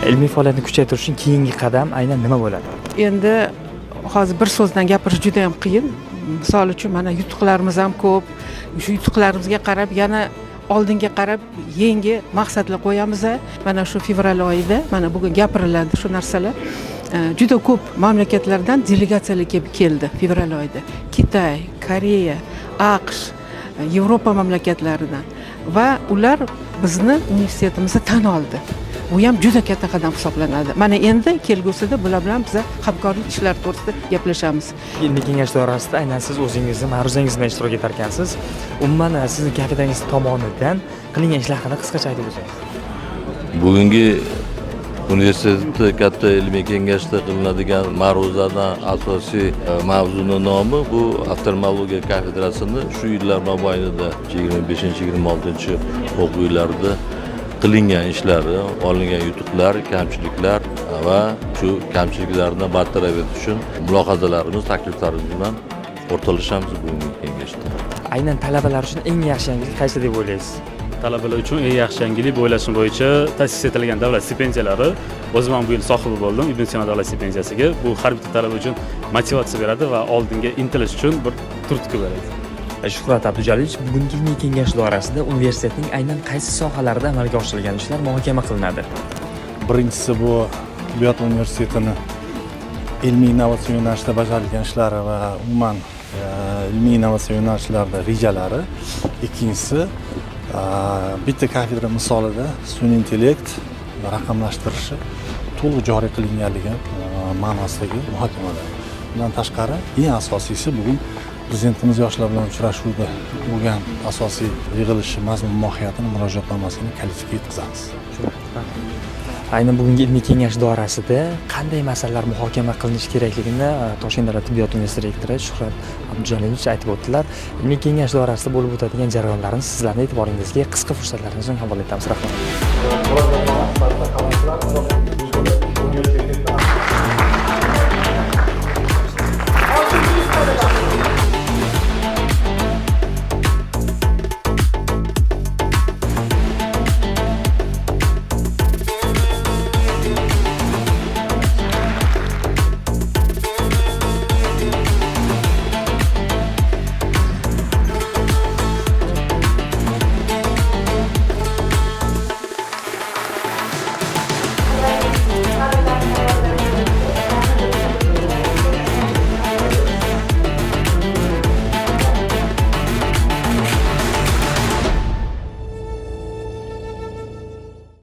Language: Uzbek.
Ilmiy faoliyatni kuchaytirish uchun keyingi qadam aynan nima bo'ladi? Endi hozir bir so'zdan gapirish juda ham qiyin. Misol uchun mana yutuqlarimiz ham ko'p. Shu yutuqlarimizga qarab yana oldinga qarab yangi maqsadlar qo'yamiz. Mana shu fevral oyida mana bugun gapiriladi shu narsalar. Juda ko'p mamlakatlardan delegatsiyalar keldi fevral oyida. Xitoy, Koreya, AQSh, Yevropa mamlakatlaridan va ular bizni universitetimizni tan oldi. Bu ham juda katta qadam hisoblanadi. Mana endi kelgusida bular bilan biz hamkorlik ishlari to'g'risida gaplashamiz. Ilmiy kengash doirasida aynan siz o'zingizni ma'ruzangiz bilan ishtirok etar ekansiz. Umuman sizning kafidangiz tomonidan qilingan ishlar haqida qisqacha aytib o'tsangiz. Bugungi universitetda katta ilmiy kengashda qilinadigan ma'ruzadan asosiy mavzuning nomi bu oftalmologiya kafedrasini shu yillar mobaynida 25-26 o'quv yillarida qilingan ishlari, olingan yutuqlar, kamchiliklar va shu kamchiliklarni bartaraf etish uchun mulohazalarimiz, takliflarimiz bilan o'rtoqlashamiz bugungi kengashda. Aynan talabalar uchun eng yaxshi yangilik qaysi deb o'ylaysiz? Talabalar uchun eng yaxshi yangilik bu o'ylashim bo'yicha ta'sis etilgan davlat stipendiyalari. O'zim ham bu yil sohibi bo'ldim Ibn Sino davlat stipendiyasiga. Bu har bitta talaba uchun motivatsiya beradi va oldinga intilish uchun bir turtki beradi. Shuhrat Abdujalovich, bugungi ilmiy kengash doirasida universitetning aynan qaysi sohalarida amalga oshirilgan ishlar muhokama qilinadi? Birinchisi bu tibbiyot universitetini ilmiy innovatsion yo'nalishda bajarilgan ishlari va umuman ilmiy innovatsion yo'nalishlarda rejalari. Ikkinchisi bitta kafedra misolida sun'iy intellekt raqamlashtirishi to'liq joriy qilinganligi ma'nosidagi muhokamalar. Bundan tashqari eng asosiysi bugun Prezidentimiz yoshlar bilan uchrashuvda bo'lgan asosiy yig'ilishi mazmun mohiyatini murojaatnomasini kalitiga yetkazamiz. Aynan bugungi ilmiy kengash doirasida qanday masalalar muhokama qilinishi kerakligini Toshkent davlat tibbiyot universiteti rektori Shuhrat Abdujalovich aytib o'tdilar. Ilmiy kengash doirasida bo'lib o'tadigan jarayonlarni sizlarning e'tiboringizga qisqa fursatlaringiz bilan havola etamiz. Rahmat.